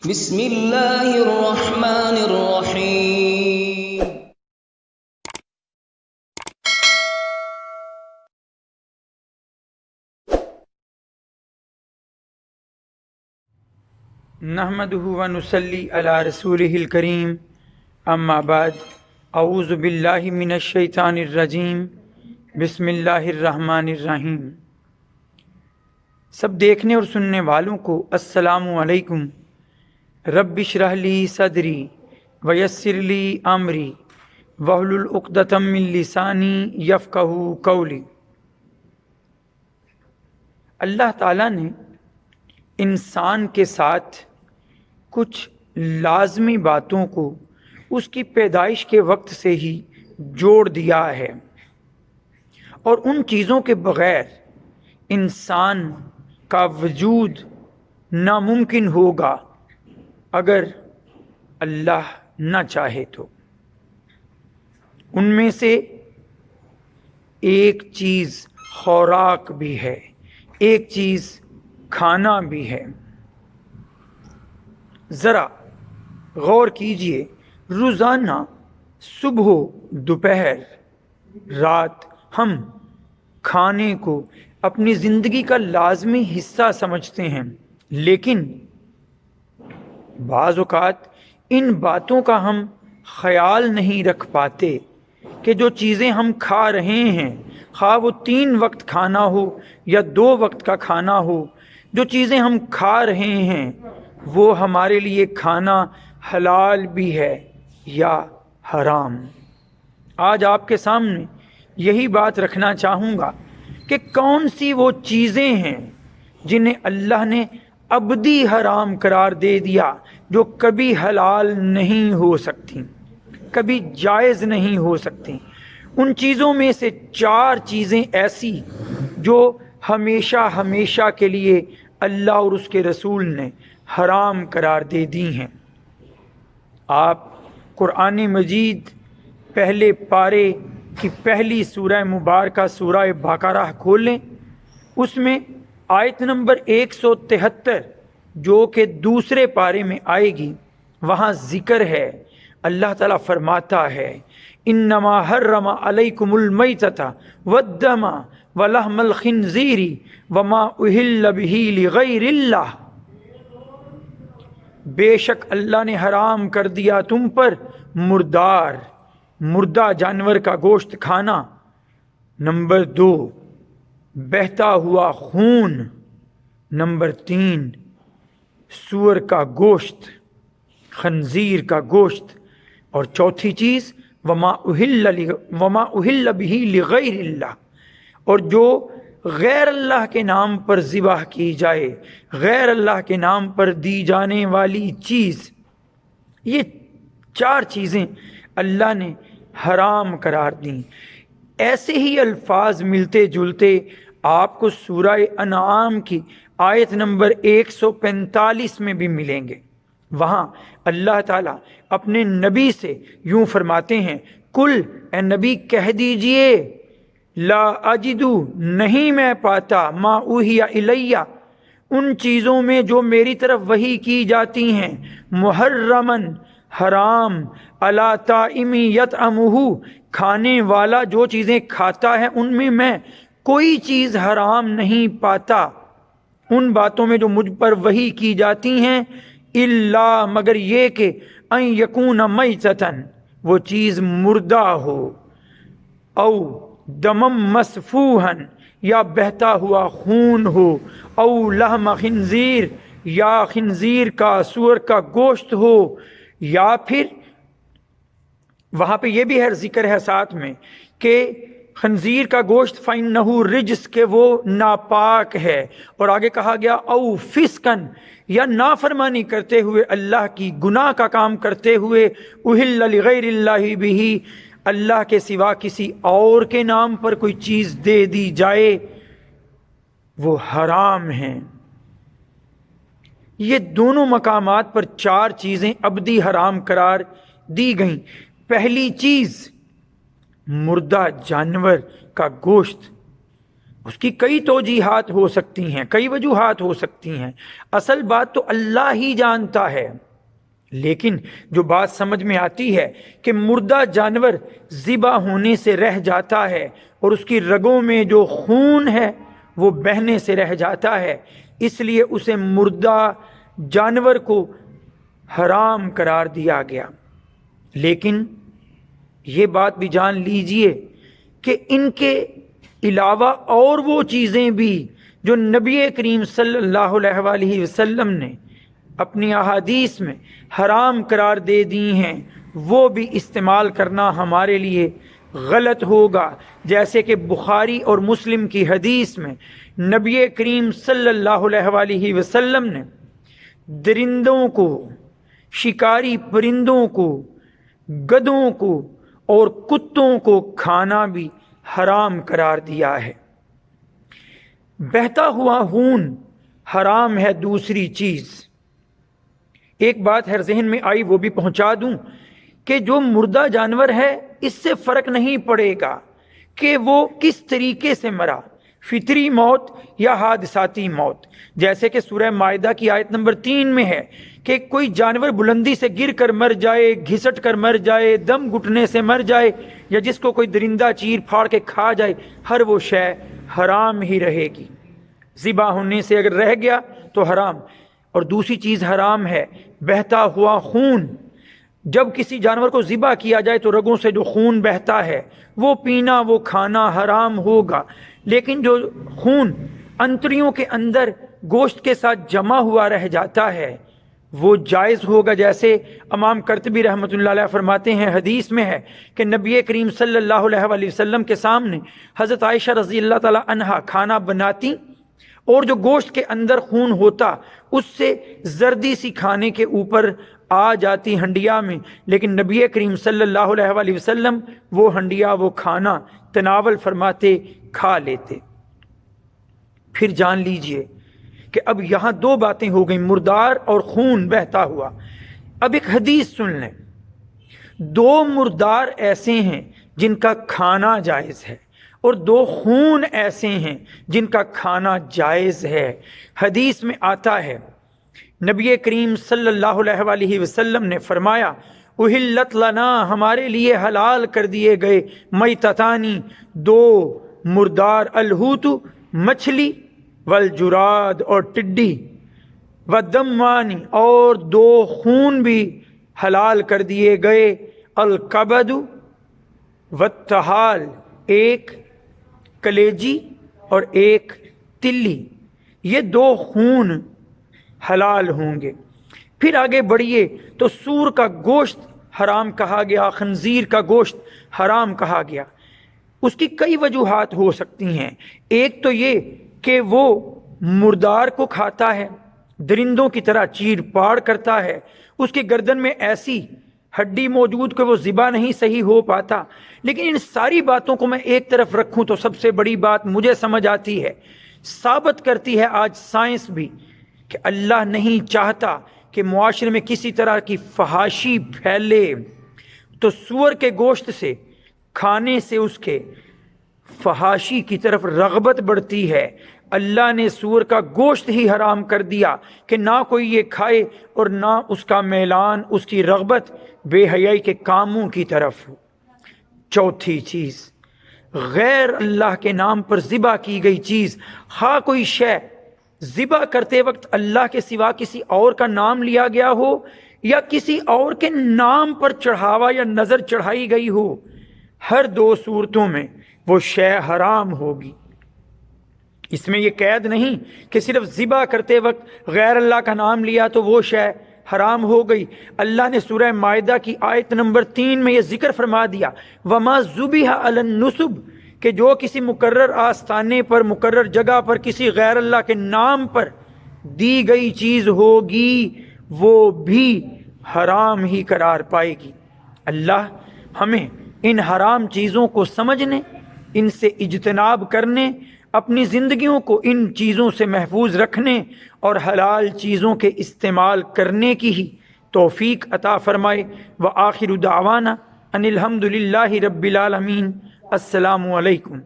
بسم اللہ الرحمن الرحیم۔ نحمده ونصلی علی رسولہ الکریم، اما بعد، اعوذ باللہ من الشیطان الرجیم، بسم اللہ الرحمن الرحیم۔ سب دیکھنے اور سننے والوں کو السلام علیکم۔ رب اشرح لی صدری ویسر لی امری واحلل عقدۃ من لسانی یفقہوا قولی۔ اللہ تعالیٰ نے انسان کے ساتھ کچھ لازمی باتوں کو اس کی پیدائش کے وقت سے ہی جوڑ دیا ہے، اور ان چیزوں کے بغیر انسان کا وجود ناممکن ہوگا اگر اللہ نہ چاہے تو۔ ان میں سے ایک چیز خوراک بھی ہے، ایک چیز کھانا بھی ہے۔ ذرا غور کیجئے، روزانہ صبح، دوپہر، رات ہم کھانے کو اپنی زندگی کا لازمی حصہ سمجھتے ہیں، لیکن بعض اوقات ان باتوں کا ہم خیال نہیں رکھ پاتے کہ جو چیزیں ہم کھا رہے ہیں، خواہ وہ 3 وقت کھانا ہو یا 2 وقت کا کھانا ہو، جو چیزیں ہم کھا رہے ہیں وہ ہمارے لیے کھانا حلال بھی ہے یا حرام۔ آج آپ کے سامنے یہی بات رکھنا چاہوں گا کہ کون سی وہ چیزیں ہیں جنہیں اللہ نے ابدی حرام قرار دے دیا، جو کبھی حلال نہیں ہو سکتی، کبھی جائز نہیں ہو سکتی۔ ان چیزوں میں سے 4 چیزیں ایسی جو ہمیشہ ہمیشہ کے لیے اللہ اور اس کے رسول نے حرام قرار دے دی ہیں۔ آپ قرآن مجید پہلے پارے کی پہلی سورہ مبارکہ سورہ بقرہ کھولیں، اس میں آیت نمبر 173 جو کہ دوسرے پارے میں آئے گی، وہاں ذکر ہے، اللہ تعالیٰ فرماتا ہے انما حرم علیکم المیتۃ والدم ولحم الخنزیر وما اہل بہ لغیر اللہ۔ بے شک اللہ نے حرام کر دیا تم پر مردہ جانور کا گوشت کھانا، نمبر 2 بہتا ہوا خون، نمبر 3 سور کا گوشت، خنزیر کا گوشت، اور چوتھی چیز وما اہل بہ لغیر اللہ، اور جو غیر اللہ کے نام پر ذبح کی جائے، غیر اللہ کے نام پر دی جانے والی چیز، یہ 4 چیزیں اللہ نے حرام قرار دیں۔ ایسے ہی الفاظ ملتے جلتے آپ کو سورہ انعام کی آیت نمبر 145 میں بھی ملیں گے۔ وہاں اللہ تعالیٰ اپنے نبی سے یوں فرماتے ہیں، کل اے نبی کہہ دیجئے، لا اجدو نہیں میں پاتا، ما اوحی الیہ ان چیزوں میں جو میری طرف وحی کی جاتی ہیں، محرمن حرام، علی طاعم یطعمہ کھانے والا جو چیزیں کھاتا ہے ان میں میں کوئی چیز حرام نہیں پاتا، ان باتوں میں جو مجھ پر وحی کی جاتی ہیں، الا مگر یہ کہ ان یکون میتتن وہ چیز مردہ ہو، او دمم مسفوحن یا بہتا ہوا خون ہو، او لحم خنزیر یا خنزیر کا سور کا گوشت ہو، یا پھر وہاں پہ یہ بھی ہے ذکر ہے ساتھ میں کہ خنزیر کا گوشت فَإِنَّهُ رِجْس کہ وہ ناپاک ہے، اور آگے کہا گیا او فسقن یا نافرمانی کرتے ہوئے، اللہ کی گناہ کا کام کرتے ہوئے، اہل لغیر اللہ بھی اللہ کے سوا کسی اور کے نام پر کوئی چیز دے دی جائے، وہ حرام ہیں۔ یہ دونوں مقامات پر 4 چیزیں ابدی حرام قرار دی گئیں۔ پہلی چیز مردہ جانور کا گوشت، اس کی کئی توجیحات ہو سکتی ہیں، کئی وجوہات ہو سکتی ہیں، اصل بات تو اللہ ہی جانتا ہے۔ لیکن جو بات سمجھ میں آتی ہے کہ مردہ جانور ذبح ہونے سے رہ جاتا ہے اور اس کی رگوں میں جو خون ہے وہ بہنے سے رہ جاتا ہے، اس لیے اسے مردہ جانور کو حرام قرار دیا گیا۔ لیکن یہ بات بھی جان لیجئے کہ ان کے علاوہ اور وہ چیزیں بھی جو نبی کریم صلی اللہ علیہ وآلہ وسلم نے اپنی احادیث میں حرام قرار دے دی ہیں، وہ بھی استعمال کرنا ہمارے لیے غلط ہوگا۔ جیسے کہ بخاری اور مسلم کی حدیث میں نبی کریم صلی اللہ علیہ وآلہ وسلم نے درندوں کو، شکاری پرندوں کو، گدھوں کو اور کتوں کو کھانا بھی حرام قرار دیا ہے۔ بہتا ہوا خون حرام ہے۔ دوسری چیز، ایک بات ہر ذہن میں آئی وہ بھی پہنچا دوں کہ جو مردہ جانور ہے اس سے فرق نہیں پڑے گا کہ وہ کس طریقے سے مرا، فطری موت یا حادثاتی موت۔ جیسے کہ سورہ مائدہ کی آیت نمبر 3 میں ہے کہ کوئی جانور بلندی سے گر کر مر جائے، گھسٹ کر مر جائے، دم گھٹنے سے مر جائے، یا جس کو کوئی درندہ چیر پھاڑ کے کھا جائے، ہر وہ شے حرام ہی رہے گی۔ ذبح ہونے سے اگر رہ گیا تو حرام۔ اور دوسری چیز حرام ہے بہتا ہوا خون۔ جب کسی جانور کو ذبح کیا جائے تو رگوں سے جو خون بہتا ہے وہ پینا، وہ کھانا حرام ہوگا۔ لیکن جو خون انتڑیوں کے اندر گوشت کے ساتھ جمع ہوا رہ جاتا ہے وہ جائز ہوگا۔ جیسے امام قرطبی رحمۃ اللہ علیہ فرماتے ہیں، حدیث میں ہے کہ نبی کریم صلی اللہ علیہ وآلہ وسلم کے سامنے حضرت عائشہ رضی اللہ تعالی عنہا کھانا بناتی اور جو گوشت کے اندر خون ہوتا اس سے زردی سی کھانے کے اوپر آ جاتی ہنڈیا میں، لیکن نبی کریم صلی اللہ علیہ وآلہ وسلم وہ ہنڈیا، وہ کھانا تناول فرماتے، کھا لیتے۔ پھر جان لیجئے کہ اب یہاں دو باتیں ہو گئیں، مردار اور خون بہتا ہوا۔ اب ایک حدیث سن لیں، دو مردار ایسے ہیں جن کا کھانا جائز ہے اور دو خون ایسے ہیں جن کا کھانا جائز ہے۔ حدیث میں آتا ہے نبی کریم صلی اللہ علیہ وآلہ وسلم نے فرمایا، احلت لنا، ہمارے لیے حلال کر دیے گئے، میتتانی، دو مردار، الحوت، مچھلی، والجراد اور ٹڈی، ودمانی، اور دو خون بھی حلال کر دیے گئے، الکبد والطحال، ایک کلیجی اور ایک تلی، یہ دو خون حلال ہوں گے۔ پھر آگے بڑھیے تو سور کا گوشت حرام کہا گیا، خنزیر کا گوشت حرام کہا گیا۔ اس کی کئی وجوہات ہو سکتی ہیں۔ ایک تو یہ کہ وہ مردار کو کھاتا ہے، درندوں کی طرح چیر پاڑ کرتا ہے، اس کی گردن میں ایسی ہڈی موجود کہ وہ ذبح نہیں صحیح ہو پاتا۔ لیکن ان ساری باتوں کو میں ایک طرف رکھوں تو سب سے بڑی بات مجھے سمجھ آتی ہے، ثابت کرتی ہے آج سائنس بھی، کہ اللہ نہیں چاہتا کہ معاشرے میں کسی طرح کی فحاشی پھیلے، تو سور کے گوشت سے کھانے سے اس کے فحاشی کی طرف رغبت بڑھتی ہے۔ اللہ نے سور کا گوشت ہی حرام کر دیا کہ نہ کوئی یہ کھائے اور نہ اس کا میلان، اس کی رغبت بے حیائی کے کاموں کی طرف ہو۔ چوتھی چیز، غیر اللہ کے نام پر ذبح کی گئی چیز، خواہ کوئی شے ذبح کرتے وقت اللہ کے سوا کسی اور کا نام لیا گیا ہو یا کسی اور کے نام پر چڑھاوا یا نظر چڑھائی گئی ہو، ہر دو صورتوں میں وہ شے حرام ہوگی۔ اس میں یہ قید نہیں کہ صرف ذبح کرتے وقت غیر اللہ کا نام لیا تو وہ شے حرام ہو گئی۔ اللہ نے سورہ مائدہ کی آیت نمبر 3 میں یہ ذکر فرما دیا، وَمَا ذُبِحَ عَلَى النُّصُبِ، کہ جو کسی مقرر آستانے پر، مقرر جگہ پر کسی غیر اللہ کے نام پر دی گئی چیز ہوگی وہ بھی حرام ہی قرار پائے گی۔ اللہ ہمیں ان حرام چیزوں کو سمجھنے، ان سے اجتناب کرنے، اپنی زندگیوں کو ان چیزوں سے محفوظ رکھنے اور حلال چیزوں کے استعمال کرنے کی ہی توفیق عطا فرمائے۔ وآخر دعوانا ان الحمد للہ رب العالمین۔ السلام علیکم۔